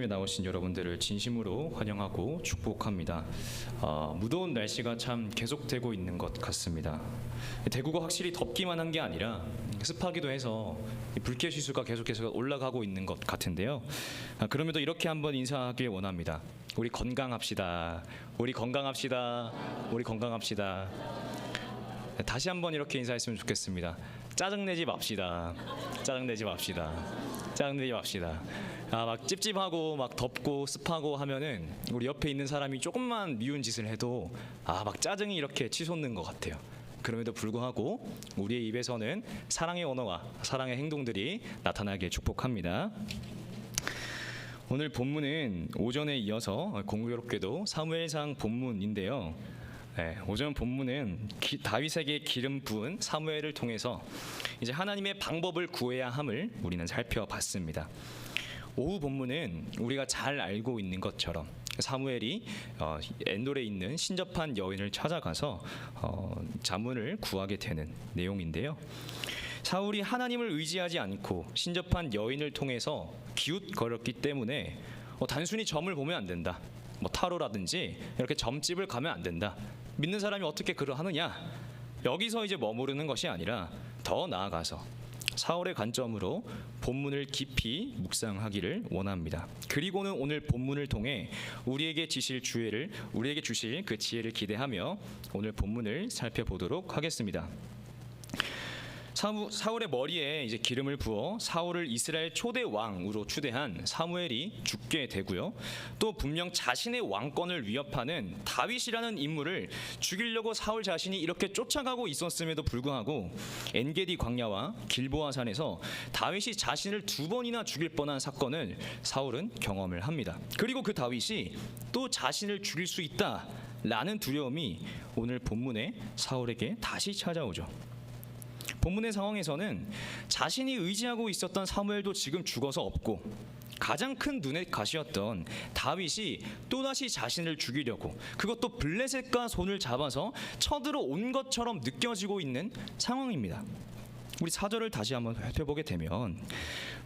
에 나오신 여러분들을 진심으로 환영하고 축복합니다. 무더운 날씨가 참 계속되고 있는 것 같습니다. 대구가 확실히 덥기만 한 게 아니라 습하기도 해서 불쾌 지수가 계속해서 올라가고 있는 것 같은데요. 그럼에도 이렇게 한번 인사하길 원합니다. 우리 건강합시다. 우리 건강합시다. 우리 건강합시다. 다시 한번 이렇게 인사했으면 좋겠습니다. 짜증내지 맙시다. 짜증내지 맙시다. 짜증내지 맙시다. 막 찝찝하고 막 덥고 습하고 하면은 우리 옆에 있는 사람이 조금만 미운 짓을 해도 막 짜증이 이렇게 치솟는 것 같아요. 그럼에도 불구하고 우리의 입에서는 사랑의 언어와 사랑의 행동들이 나타나길 축복합니다. 오늘 본문은 오전에 이어서 공교롭게도 사무엘상 본문인데요. 오전 본문은 다윗에게 기름 부은 사무엘을 통해서 이제 하나님의 방법을 구해야 함을 우리는 살펴봤습니다. 오후 본문은 우리가 잘 알고 있는 것처럼 사무엘이 엔돌에 있는 신접한 여인을 찾아가서 자문을 구하게 되는 내용인데요. 사울이 하나님을 의지하지 않고 신접한 여인을 통해서 기웃거렸기 때문에 단순히 점을 보면 안 된다. 타로라든지 이렇게 점집을 가면 안 된다. 믿는 사람이 어떻게 그러하느냐? 여기서 이제 머무르는 것이 아니라 더 나아가서 사울의 관점으로 본문을 깊이 묵상하기를 원합니다. 그리고는 오늘 본문을 통해 우리에게 주실 그 지혜를 기대하며 오늘 본문을 살펴보도록 하겠습니다. 사울의 머리에 이제 기름을 부어 사울을 이스라엘 초대 왕으로 추대한 사무엘이 죽게 되고요. 또 분명 자신의 왕권을 위협하는 다윗이라는 인물을 죽이려고 사울 자신이 이렇게 쫓아가고 있었음에도 불구하고 엔게디 광야와 길보아 산에서 다윗이 자신을 2번이나 죽일 뻔한 사건을 사울은 경험을 합니다. 그리고 그 다윗이 또 자신을 죽일 수 있다라는 두려움이 오늘 본문에 사울에게 다시 찾아오죠. 본문의 상황에서는 자신이 의지하고 있었던 사무엘도 지금 죽어서 없고 가장 큰 눈의 가시였던 다윗이 또다시 자신을 죽이려고 그것도 블레셋과 손을 잡아서 쳐들어온 것처럼 느껴지고 있는 상황입니다. 우리 4절을 다시 한번 살펴보게 되면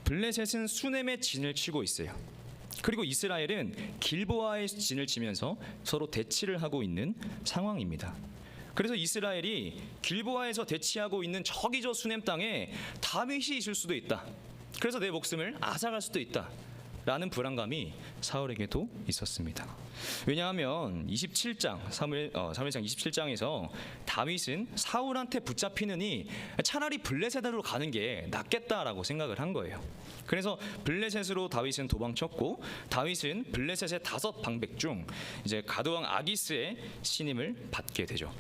블레셋은 수넴의 진을 치고 있어요. 그리고 이스라엘은 길보아의 진을 치면서 서로 대치를 하고 있는 상황입니다. 그래서 이스라엘이 길보아에서 대치하고 있는 저기 저 수넴 땅에 다윗이 있을 수도 있다. 그래서 내 목숨을 앗아갈 수도 있다. 라는 불안감이 사울에게도 있었습니다. 왜냐하면 27장 사무엘상 27장에서 다윗은 사울한테 붙잡히느니 차라리 블레셋으로 가는 게 낫겠다라고 생각을 한 거예요. 그래서 블레셋으로 다윗은 도망쳤고 다윗은 블레셋의 5방백 중 이제 가드왕 아기스의 신임을 받게 되죠.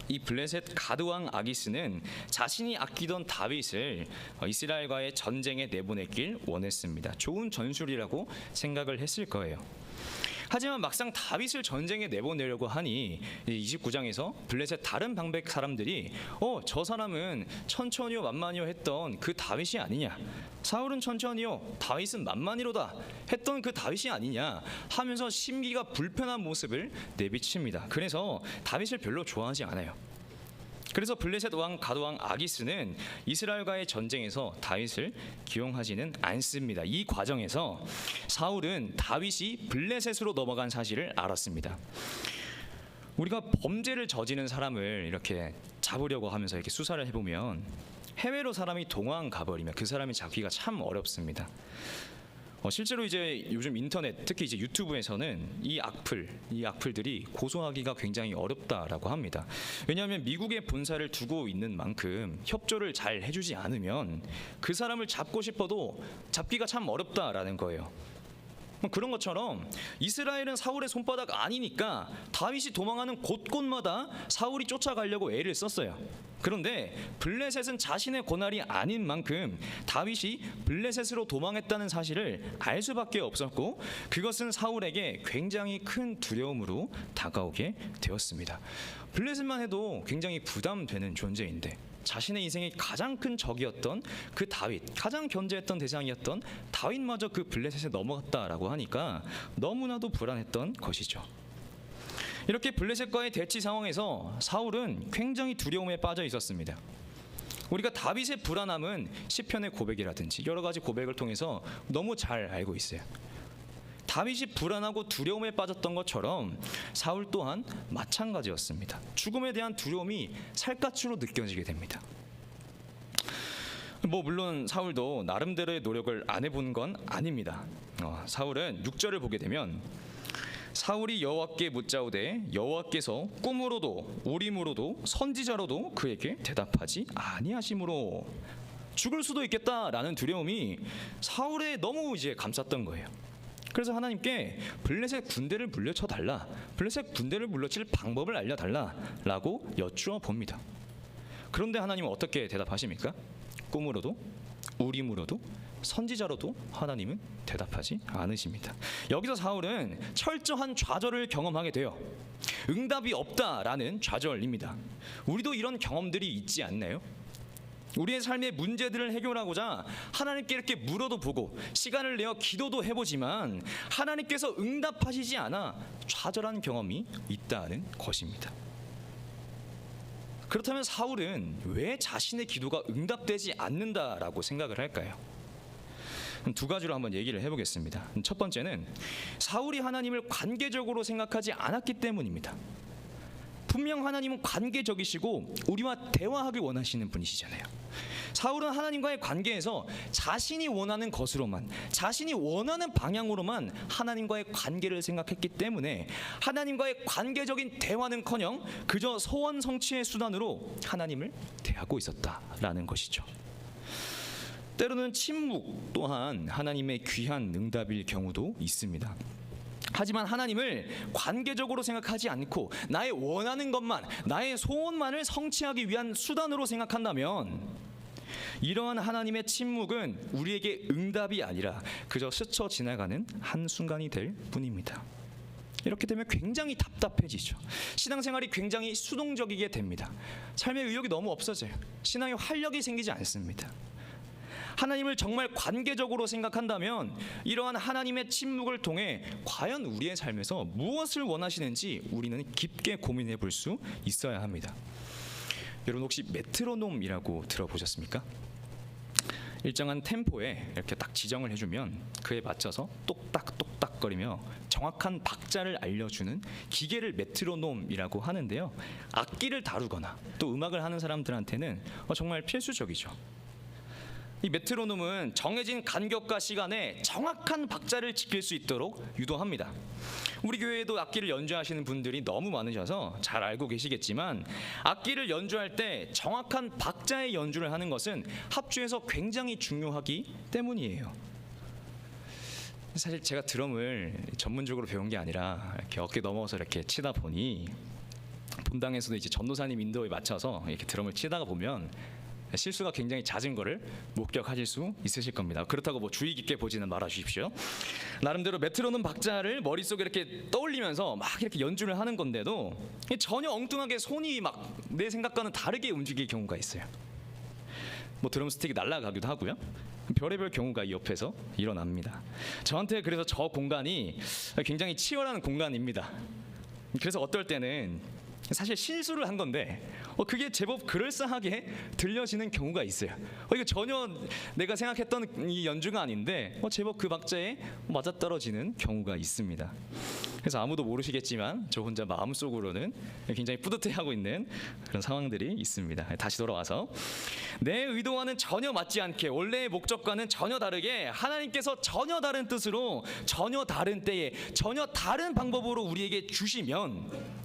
이 블레셋 가드왕 아기스는 자신이 아끼던 다윗을 이스라엘과의 전쟁에 내보내길 원했습니다. 좋은 전술이라고 생각을 했을 거예요. 하지만 막상 다윗을 전쟁에 내보내려고 하니 29장에서 블레셋 다른 방백 사람들이 저 사람은 천천히요 만만히요 했던 그 다윗이 아니냐, 사울은 천천히요 다윗은 만만히로다 했던 그 다윗이 아니냐 하면서 심기가 불편한 모습을 내비칩니다. 그래서 다윗을 별로 좋아하지 않아요. 그래서 블레셋 왕 가드왕 아기스는 이스라엘과의 전쟁에서 다윗을 기용하지는 않습니다. 이 과정에서 사울은 다윗이 블레셋으로 넘어간 사실을 알았습니다. 우리가 범죄를 저지른 사람을 이렇게 잡으려고 하면서 이렇게 수사를 해보면 해외로 사람이 동왕 가버리면 그 사람이 잡기가 참 어렵습니다. 실제로 이제 요즘 인터넷 특히 이제 유튜브에서는 이 악플들이 고소하기가 굉장히 어렵다라고 합니다. 왜냐하면 미국의 본사를 두고 있는 만큼 협조를 잘 해주지 않으면 그 사람을 잡고 싶어도 잡기가 참 어렵다라는 거예요. 그런 것처럼 이스라엘은 사울의 손바닥 아니니까 다윗이 도망하는 곳곳마다 사울이 쫓아가려고 애를 썼어요. 그런데 블레셋은 자신의 권한이 아닌 만큼 다윗이 블레셋으로 도망했다는 사실을 알 수밖에 없었고 그것은 사울에게 굉장히 큰 두려움으로 다가오게 되었습니다. 블레셋만 해도 굉장히 부담되는 존재인데 자신의 인생의 가장 큰 적이었던 그 다윗, 가장 견제했던 대상이었던 다윗마저 그 블레셋에 넘어갔다라고 하니까 너무나도 불안했던 것이죠. 이렇게 블레셋과의 대치 상황에서 사울은 굉장히 두려움에 빠져 있었습니다. 우리가 다윗의 불안함은 시편의 고백이라든지 여러 가지 고백을 통해서 너무 잘 알고 있어요. 다윗이 불안하고 두려움에 빠졌던 것처럼 사울 또한 마찬가지였습니다. 죽음에 대한 두려움이 살갗으로 느껴지게 됩니다. 물론 사울도 나름대로의 노력을 안 해본 건 아닙니다. 사울은 6절을 보게 되면 사울이 여호와께 묻자오되 여호와께서 꿈으로도 우림으로도 선지자로도 그에게 대답하지 아니하심으로 죽을 수도 있겠다라는 두려움이 사울에 너무 감쌌던 거예요. 그래서 하나님께 블레셋 군대를 물려쳐 달라, 블레셋 군대를 물려칠 방법을 알려달라라고 여쭈어 봅니다. 그런데 하나님은 어떻게 대답하십니까? 꿈으로도 우림으로도 선지자로도 하나님은 대답하지 않으십니다. 여기서 사울은 철저한 좌절을 경험하게 돼요. 응답이 없다라는 좌절입니다. 우리도 이런 경험들이 있지 않나요? 우리의 삶의 문제들을 해결하고자 하나님께 이렇게 물어도 보고 시간을 내어 기도도 해보지만 하나님께서 응답하시지 않아 좌절한 경험이 있다는 것입니다. 그렇다면 사울은 왜 자신의 기도가 응답되지 않는다라고 생각을 할까요? 두 가지로 한번 얘기를 해보겠습니다. 첫 번째는 사울이 하나님을 관계적으로 생각하지 않았기 때문입니다. 분명 하나님은 관계적이시고 우리와 대화하길 원하시는 분이시잖아요. 사울은 하나님과의 관계에서 자신이 원하는 것으로만, 자신이 원하는 방향으로만 하나님과의 관계를 생각했기 때문에 하나님과의 관계적인 대화는커녕 그저 소원 성취의 수단으로 하나님을 대하고 있었다라는 것이죠. 때로는 침묵 또한 하나님의 귀한 응답일 경우도 있습니다. 하지만 하나님을 관계적으로 생각하지 않고 나의 원하는 것만, 나의 소원만을 성취하기 위한 수단으로 생각한다면 이러한 하나님의 침묵은 우리에게 응답이 아니라 그저 스쳐 지나가는 한순간이 될 뿐입니다. 이렇게 되면 굉장히 답답해지죠. 신앙생활이 굉장히 수동적이게 됩니다. 삶의 의욕이 너무 없어져요. 신앙의 활력이 생기지 않습니다. 하나님을 정말 관계적으로 생각한다면 이러한 하나님의 침묵을 통해 과연 우리의 삶에서 무엇을 원하시는지 우리는 깊게 고민해 볼 수 있어야 합니다. 여러분 혹시 메트로놈이라고 들어보셨습니까? 일정한 템포에 이렇게 딱 지정을 해주면 그에 맞춰서 똑딱똑딱거리며 정확한 박자를 알려주는 기계를 메트로놈이라고 하는데요. 악기를 다루거나 또 음악을 하는 사람들한테는 정말 필수적이죠. 이 메트로놈은 정해진 간격과 시간에 정확한 박자를 지킬 수 있도록 유도합니다. 우리 교회에도 악기를 연주하시는 분들이 너무 많으셔서 잘 알고 계시겠지만 악기를 연주할 때 정확한 박자의 연주를 하는 것은 합주에서 굉장히 중요하기 때문이에요. 사실 제가 드럼을 전문적으로 배운 게 아니라 이렇게 어깨 넘어서 이렇게 치다 보니 본당에서도 이제 전도사님 인도에 맞춰서 이렇게 드럼을 치다가 보면 실수가 굉장히 잦은 거를 목격하실 수 있으실 겁니다. 그렇다고 주의 깊게 보지는 말아 주십시오. 나름대로 메트로놈 박자를 머릿속에 이렇게 떠올리면서 막 이렇게 연주를 하는 건데도 전혀 엉뚱하게 손이 막 내 생각과는 다르게 움직일 경우가 있어요. 드럼 스틱이 날아가기도 하고요. 별의별 경우가 이 옆에서 일어납니다. 저한테 그래서 저 공간이 굉장히 치열한 공간입니다. 그래서 어떨 때는 사실 실수를 한 건데 그게 제법 그럴싸하게 들려지는 경우가 있어요. 이거 전혀 내가 생각했던 이 연주가 아닌데 제법 그 박자에 맞아떨어지는 경우가 있습니다. 그래서 아무도 모르시겠지만 저 혼자 마음속으로는 굉장히 뿌듯해하고 있는 그런 상황들이 있습니다. 다시 돌아와서 내 의도와는 전혀 맞지 않게 원래의 목적과는 전혀 다르게 하나님께서 전혀 다른 뜻으로 전혀 다른 때에 전혀 다른 방법으로 우리에게 주시면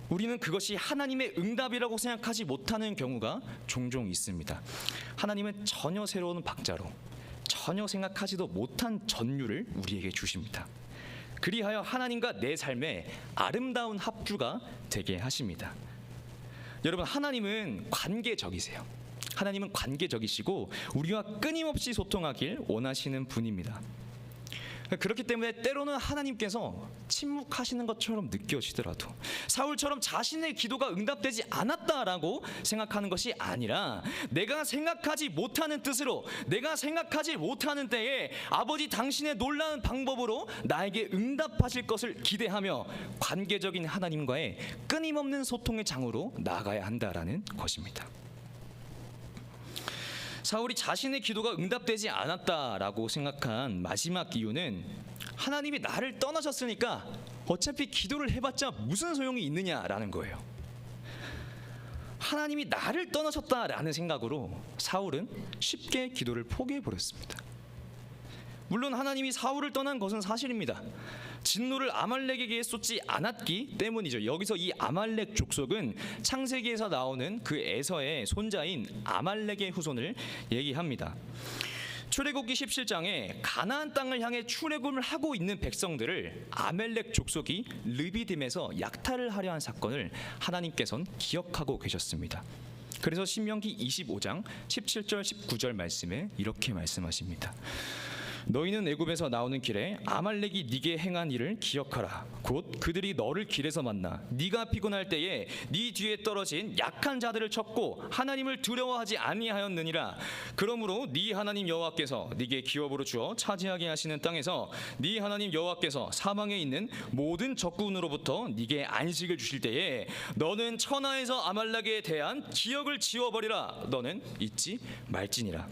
우리는 그것이 하나님의 응답이라고 생각하지 못하는 경우가 종종 있습니다. 하나님은 전혀 새로운 박자로 전혀 생각하지도 못한 전율을 우리에게 주십니다. 그리하여 하나님과 내 삶에 아름다운 합주가 되게 하십니다. 여러분, 하나님은 관계적이세요. 하나님은 관계적이시고 우리와 끊임없이 소통하길 원하시는 분입니다. 그렇기 때문에 때로는 하나님께서 침묵하시는 것처럼 느껴지더라도 사울처럼 자신의 기도가 응답되지 않았다라고 생각하는 것이 아니라 내가 생각하지 못하는 뜻으로 내가 생각하지 못하는 때에 아버지 당신의 놀라운 방법으로 나에게 응답하실 것을 기대하며 관계적인 하나님과의 끊임없는 소통의 장으로 나아가야 한다라는 것입니다. 사울이 자신의 기도가 응답되지 않았다라고 생각한 마지막 이유는 하나님이 나를 떠나셨으니까 어차피 기도를 해봤자 무슨 소용이 있느냐라는 거예요. 하나님이 나를 떠나셨다라는 생각으로 사울은 쉽게 기도를 포기해버렸습니다. 물론 하나님이 사울을 떠난 것은 사실입니다. 진노를 아말렉에게 쏟지 않았기 때문이죠. 여기서 이 아말렉 족속은 창세기에서 나오는 그 에서의 손자인 아말렉의 후손을 얘기합니다. 출애굽기 17장에 가나안 땅을 향해 출애굽을 하고 있는 백성들을 아말렉 족속이 르비딤에서 약탈을 하려 한 사건을 하나님께서는 기억하고 계셨습니다. 그래서 신명기 25장 17절 19절 말씀에 이렇게 말씀하십니다. 너희는 애굽에서 나오는 길에 아말렉이 네게 행한 일을 기억하라. 곧 그들이 너를 길에서 만나 네가 피곤할 때에 네 뒤에 떨어진 약한 자들을 쳤고 하나님을 두려워하지 아니하였느니라. 그러므로 네 하나님 여호와께서 네게 기업으로 주어 차지하게 하시는 땅에서 네 하나님 여호와께서 사방에 있는 모든 적군으로부터 네게 안식을 주실 때에 너는 천하에서 아말렉에 대한 기억을 지워버리라. 너는 잊지 말지니라.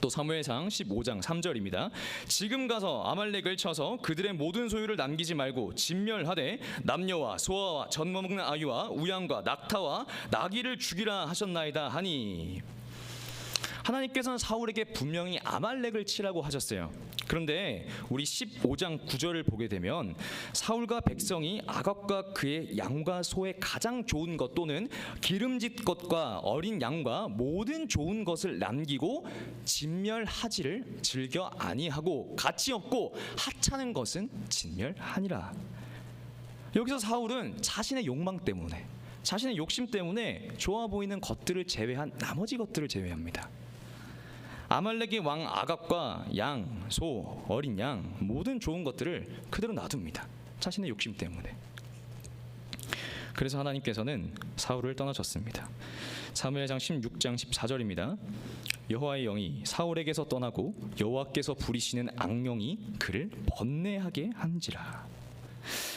또 사무엘상 15장 3절입니다. 지금 가서 아말렉을 쳐서 그들의 모든 소유를 남기지 말고 진멸하되 남녀와 소아와 젖 먹는 아이와 우양과 낙타와 나귀를 죽이라 하셨나이다 하니. 하나님께서는 사울에게 분명히 아말렉을 치라고 하셨어요. 그런데 우리 15장 9절을 보게 되면 사울과 백성이 아각과 그의 양과 소의 가장 좋은 것 또는 기름진 것과 어린 양과 모든 좋은 것을 남기고 진멸하지를 즐겨 아니하고 가치 없고 하찮은 것은 진멸하니라. 여기서 사울은 자신의 욕망 때문에, 자신의 욕심 때문에 좋아 보이는 것들을 제외한 나머지 것들을 제외합니다. 아말렉의 왕 아각과 양, 소, 어린 양 모든 좋은 것들을 그대로 놔둡니다. 자신의 욕심 때문에. 그래서 하나님께서는 사울을 떠나셨습니다. 사무엘상 16장 14절입니다. 여호와의 영이 사울에게서 떠나고 여호와께서 부리시는 악령이 그를 번뇌하게 한지라.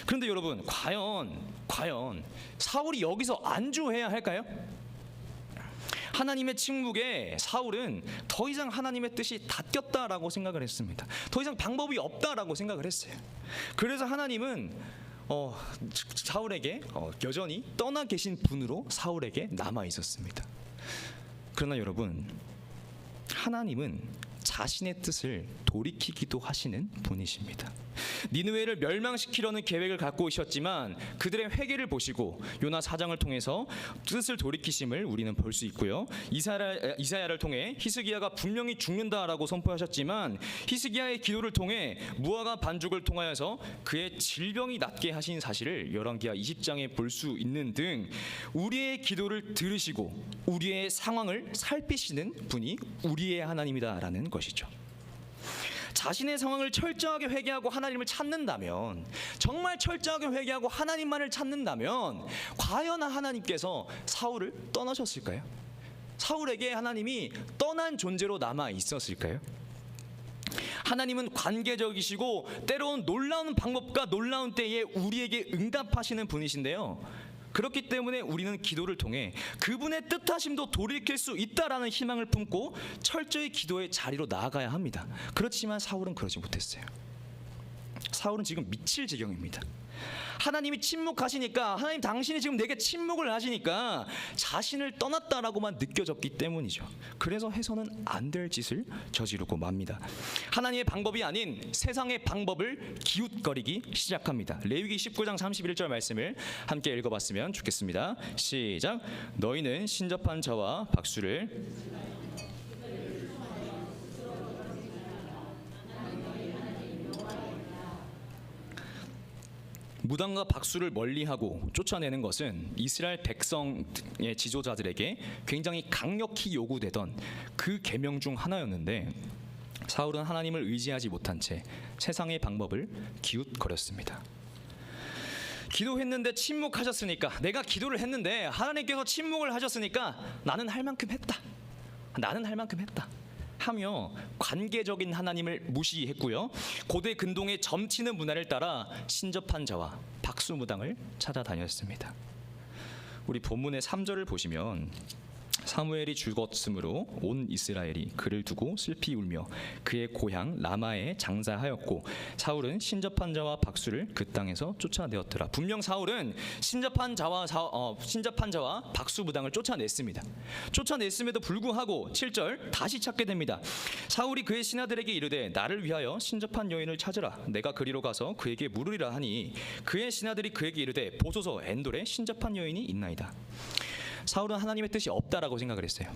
그런데 여러분, 과연 사울이 여기서 안주해야 할까요? 하나님의 침묵에 사울은 더 이상 하나님의 뜻이 닫혔다라고 생각을 했습니다. 더 이상 방법이 없다라고 생각을 했어요. 그래서 하나님은 사울에게 여전히 떠나 계신 분으로 사울에게 남아 있었습니다. 그러나 여러분, 하나님은 자신의 뜻을 돌이키기도 하시는 분이십니다. 니느웨를 멸망시키려는 계획을 갖고 오셨지만 그들의 회개를 보시고 요나 4장을 통해서 뜻을 돌이키심을 우리는 볼 수 있고요. 이사야를 통해 히스기야가 분명히 죽는다라고 선포하셨지만 히스기야의 기도를 통해 무화과 반죽을 통하여서 그의 질병이 낫게 하신 사실을 열왕기하 20장에 볼 수 있는 등 우리의 기도를 들으시고 우리의 상황을 살피시는 분이 우리의 하나님이다라는 것이죠. 자신의 상황을 철저하게 회개하고 하나님을 찾는다면, 정말 철저하게 회개하고 하나님만을 찾는다면 과연 하나님께서 사울을 떠나셨을까요? 사울에게 하나님이 떠난 존재로 남아 있었을까요? 하나님은 관계적이시고 때로는 놀라운 방법과 놀라운 때에 우리에게 응답하시는 분이신데요, 그렇기 때문에 우리는 기도를 통해 그분의 뜻하심도 돌이킬 수 있다라는 희망을 품고 철저히 기도의 자리로 나아가야 합니다. 그렇지만 사울은 그러지 못했어요. 사울은 지금 미칠 지경입니다. 하나님이 침묵하시니까, 하나님 당신이 지금 내게 침묵을 하시니까 자신을 떠났다라고만 느껴졌기 때문이죠. 그래서 해서는 안 될 짓을 저지르고 맙니다. 하나님의 방법이 아닌 세상의 방법을 기웃거리기 시작합니다. 레위기 19장 31절 말씀을 함께 읽어봤으면 좋겠습니다. 시작. 너희는 신접한 자와 박수를 무당과 박수를 멀리하고 쫓아내는 것은 이스라엘 백성의 지도자들에게 굉장히 강력히 요구되던 그 계명 중 하나였는데, 사울은 하나님을 의지하지 못한 채 세상의 방법을 기웃거렸습니다. 기도했는데 침묵하셨으니까, 내가 기도를 했는데 하나님께서 침묵을 하셨으니까 나는 할 만큼 했다, 나는 할 만큼 했다 하며 관계적인 하나님을 무시했고요. 고대 근동의 점치는 문화를 따라 신접한 자와 박수무당을 찾아다녔습니다. 우리 본문의 3절을 보시면 사무엘이 죽었으므로 온 이스라엘이 그를 두고 슬피 울며 그의 고향 라마에 장사하였고 사울은 신접한 자와 박수를 그 땅에서 쫓아내었더라. 분명 사울은 신접한 자와 박수 무당을 쫓아냈습니다. 쫓아냈음에도 불구하고 7절 다시 찾게 됩니다. 사울이 그의 신하들에게 이르되 나를 위하여 신접한 여인을 찾으라. 내가 그리로 가서 그에게 물으리라 하니 그의 신하들이 그에게 이르되 보소서 엔돌에 신접한 여인이 있나이다. 사울은 하나님의 뜻이 없다라고 생각을 했어요.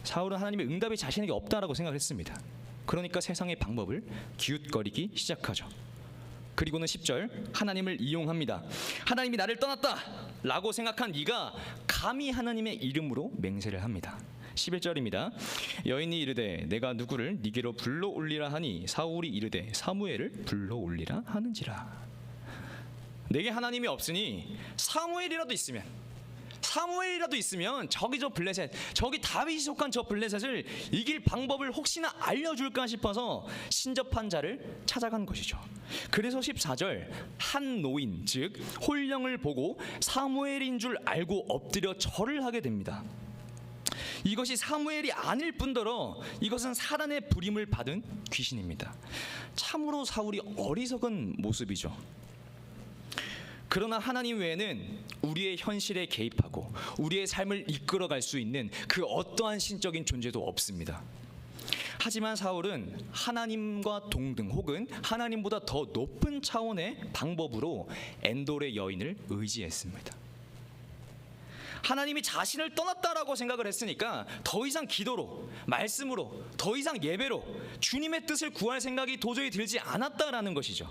사울은 하나님의 응답이 자신에게 없다라고 생각을 했습니다. 그러니까 세상의 방법을 기웃거리기 시작하죠. 그리고는 10절 하나님을 이용합니다. 하나님이 나를 떠났다 라고 생각한 네가 감히 하나님의 이름으로 맹세를 합니다. 11절입니다. 여인이 이르되 내가 누구를 네게로 불러올리라 하니 사울이 이르되 사무엘을 불러올리라 하는지라. 내게 하나님이 없으니 사무엘이라도 있으면 저기 저 블레셋, 저기 다윗이 속한 저 블레셋을 이길 방법을 혹시나 알려줄까 싶어서 신접한 자를 찾아간 것이죠. 그래서 14절 한 노인 즉 홀령을 보고 사무엘인 줄 알고 엎드려 절을 하게 됩니다. 이것이 사무엘이 아닐 뿐더러 이것은 사단의 부림을 받은 귀신입니다. 참으로 사울이 어리석은 모습이죠. 그러나 하나님 외에는 우리의 현실에 개입하고 우리의 삶을 이끌어갈 수 있는 그 어떠한 신적인 존재도 없습니다. 하지만 사울은 하나님과 동등 혹은 하나님보다 더 높은 차원의 방법으로 엔돌의 여인을 의지했습니다. 하나님이 자신을 떠났다라고 생각을 했으니까 더 이상 기도로, 말씀으로, 더 이상 예배로 주님의 뜻을 구할 생각이 도저히 들지 않았다라는 것이죠.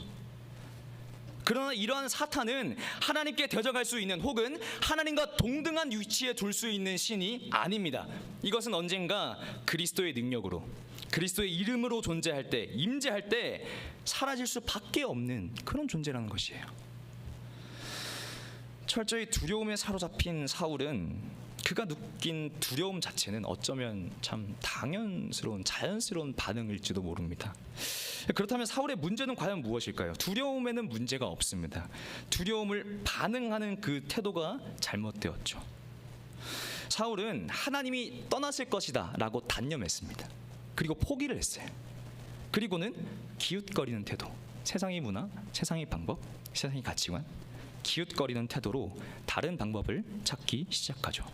그러나 이러한 사탄은 하나님께 대적할 수 있는 혹은 하나님과 동등한 위치에 둘 수 있는 신이 아닙니다. 이것은 언젠가 그리스도의 능력으로, 그리스도의 이름으로 존재할 때, 임재할 때 사라질 수밖에 없는 그런 존재라는 것이에요. 철저히 두려움에 사로잡힌 사울은 그가 느낀 두려움 자체는 어쩌면 참 당연스러운, 자연스러운 반응일지도 모릅니다. 그렇다면 사울의 문제는 과연 무엇일까요? 두려움에는 문제가 없습니다. 두려움을 반응하는 그 태도가 잘못되었죠. 사울은 하나님이 떠났을 것이다 라고 단념했습니다. 그리고 포기를 했어요. 그리고는 기웃거리는 태도, 세상의 문화, 세상의 방법, 세상의 가치관, 기웃거리는 태도로 다른 방법을 찾기 시작하죠.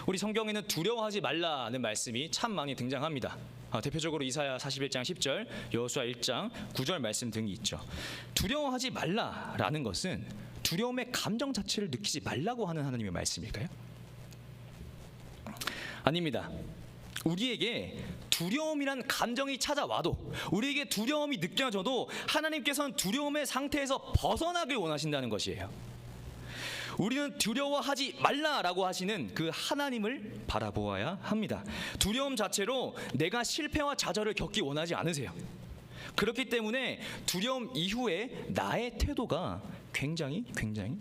우리 성경에는 두려워하지 말라는 말씀이 참 많이 등장합니다. 대표적으로 이사야 41장 10절, 여호수아 1장 9절 말씀 등이 있죠. 두려워하지 말라라는 것은 두려움의 감정 자체를 느끼지 말라고 하는 하나님의 말씀일까요? 아닙니다. 우리에게 두려움이란 감정이 찾아와도, 우리에게 두려움이 느껴져도 하나님께서는 두려움의 상태에서 벗어나길 원하신다는 것이에요. 우리는 두려워하지 말라라고 하시는 그 하나님을 바라보아야 합니다. 두려움 자체로 내가 실패와 좌절을 겪기 원하지 않으세요. 그렇기 때문에 두려움 이후에 나의 태도가 굉장히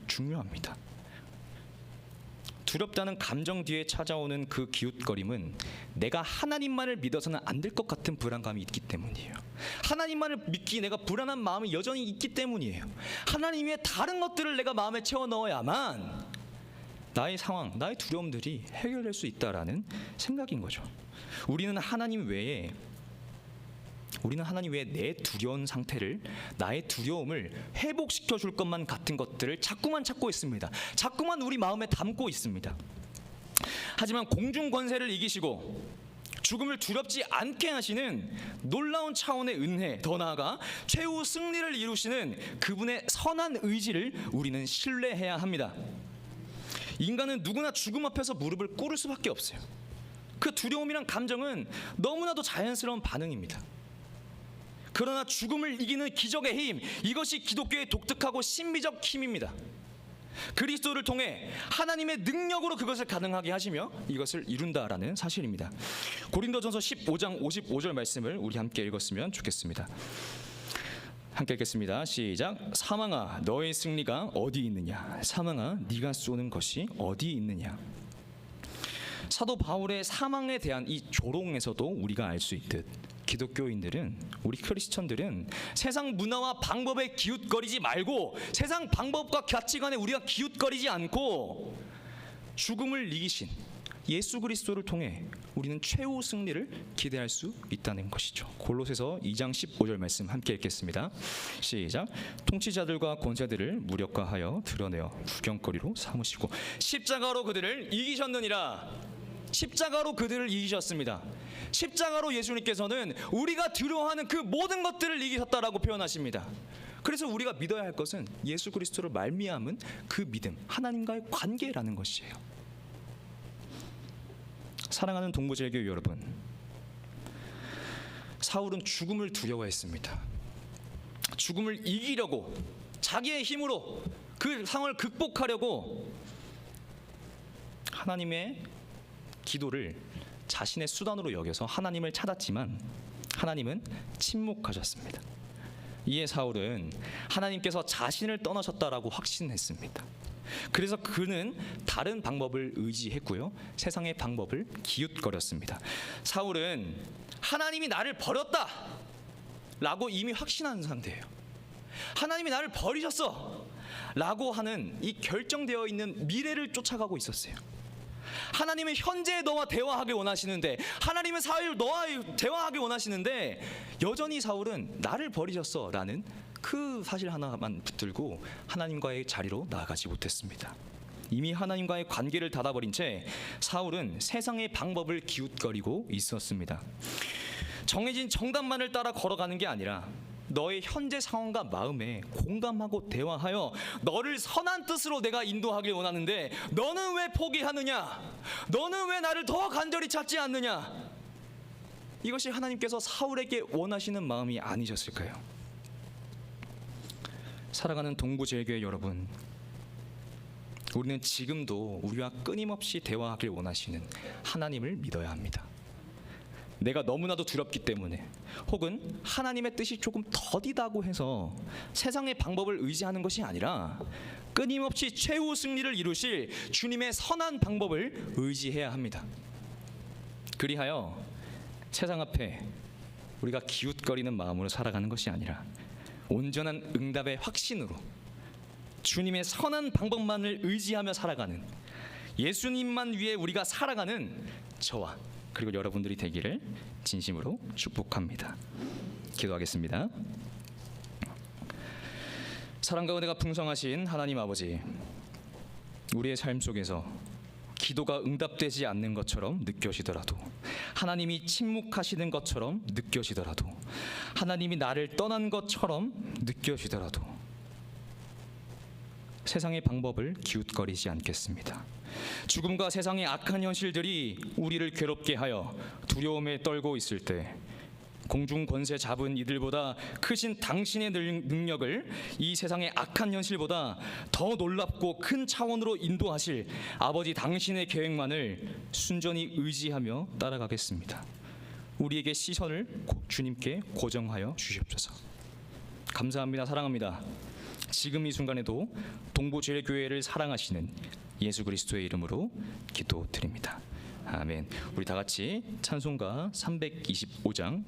중요합니다. 두렵다는 감정 뒤에 찾아오는 그 기웃거림은 내가 하나님만을 믿어서는 안 될 것 같은 불안감이 있기 때문이에요. 하나님만을 믿기 내가 불안한 마음이 여전히 있기 때문이에요. 하나님 외에 다른 것들을 내가 마음에 채워 넣어야만 나의 상황, 나의 두려움들이 해결될 수 있다라는 생각인 거죠. 우리는 하나님 외에 내 두려운 상태를, 나의 두려움을 회복시켜 줄 것만 같은 것들을 자꾸만 찾고 있습니다. 자꾸만 우리 마음에 담고 있습니다. 하지만 공중 권세를 이기시고 죽음을 두렵지 않게 하시는 놀라운 차원의 은혜, 더 나아가 최후 승리를 이루시는 그분의 선한 의지를 우리는 신뢰해야 합니다. 인간은 누구나 죽음 앞에서 무릎을 꿇을 수밖에 없어요. 그 두려움이란 감정은 너무나도 자연스러운 반응입니다. 그러나 죽음을 이기는 기적의 힘, 이것이 기독교의 독특하고 신비적 힘입니다. 그리스도를 통해 하나님의 능력으로 그것을 가능하게 하시며 이것을 이룬다라는 사실입니다. 고린도전서 15장 55절 말씀을 우리 함께 읽었으면 좋겠습니다. 함께 읽겠습니다. 시작. 사망아 너의 승리가 어디 있느냐? 사망아 네가 쏘는 것이 어디 있느냐? 사도 바울의 사망에 대한 이 조롱에서도 우리가 알 수 있듯 기독교인들은, 우리 크리스천들은 세상 문화와 방법에 기웃거리지 말고, 세상 방법과 가치관에 우리가 기웃거리지 않고 죽음을 이기신, 예수 그리스도를 통해 우리는 최후 승리를 기대할 수 있다는 것이죠. 골로새서 2장 15절 말씀 함께 읽겠습니다. 시작. 통치자들과 권세들을 무력화하여 드러내어 구경거리로 삼으시고 십자가로 그들을 이기셨느니라. 십자가로 그들을 이기셨습니다. 십자가로 예수님께서는 우리가 두려워하는 그 모든 것들을 이기셨다라고 표현하십니다. 그래서 우리가 믿어야 할 것은 예수 그리스도를 말미암은 그 믿음, 하나님과의 관계라는 것이에요. 사랑하는 동부제일교회 여러분, 사울은 죽음을 두려워했습니다. 죽음을 이기려고 자기의 힘으로 그 상황을 극복하려고 하나님의 기도를 자신의 수단으로 여겨서 하나님을 찾았지만 하나님은 침묵하셨습니다. 이에 사울은 하나님께서 자신을 떠나셨다라고 확신했습니다. 그래서 그는 다른 방법을 의지했고요, 세상의 방법을 기웃거렸습니다. 사울은 하나님이 나를 버렸다 라고 이미 확신한 상태예요. 하나님이 나를 버리셨어 라고 하는 이 결정되어 있는 미래를 쫓아가고 있었어요. 하나님은 현재의 너와 대화하길 원하시는데, 하나님은 사울 너와 대화하길 원하시는데 여전히 사울은 나를 버리셨어 라는 그 사실 하나만 붙들고 하나님과의 자리로 나아가지 못했습니다. 이미 하나님과의 관계를 닫아버린 채 사울은 세상의 방법을 기웃거리고 있었습니다. 정해진 정답만을 따라 걸어가는 게 아니라 너의 현재 상황과 마음에 공감하고 대화하여 너를 선한 뜻으로 내가 인도하길 원하는데 너는 왜 포기하느냐? 너는 왜 나를 더 간절히 찾지 않느냐? 이것이 하나님께서 사울에게 원하시는 마음이 아니셨을까요? 사랑하는 동부제일교회 여러분, 우리는 지금도 우리와 끊임없이 대화하길 원하시는 하나님을 믿어야 합니다. 내가 너무나도 두렵기 때문에, 혹은 하나님의 뜻이 조금 더디다고 해서 세상의 방법을 의지하는 것이 아니라 끊임없이 최후 승리를 이루실 주님의 선한 방법을 의지해야 합니다. 그리하여 세상 앞에 우리가 기웃거리는 마음으로 살아가는 것이 아니라 온전한 응답의 확신으로 주님의 선한 방법만을 의지하며 살아가는, 예수님만 위해 우리가 살아가는 저와 그리고 여러분들이 되기를 진심으로 축복합니다. 기도하겠습니다. 사랑과 은혜가 풍성하신 하나님 아버지, 우리의 삶 속에서 기도가 응답되지 않는 것처럼 느껴지더라도, 하나님이 침묵하시는 것처럼 느껴지더라도, 하나님이 나를 떠난 것처럼 느껴지더라도 세상의 방법을 기웃거리지 않겠습니다. 죽음과 세상의 악한 현실들이 우리를 괴롭게 하여 두려움에 떨고 있을 때, 공중 권세 잡은 이들보다 크신 당신의 능력을 이 세상의 악한 현실보다 더 놀랍고 큰 차원으로 인도하실 아버지 당신의 계획만을 순전히 의지하며 따라가겠습니다. 우리에게 시선을 주님께 고정하여 주시옵소서. 감사합니다. 사랑합니다. 지금 이 순간에도 동부제일교회를 사랑하시는 예수 그리스도의 이름으로 기도드립니다. 아멘. 우리 다 같이 찬송가 325장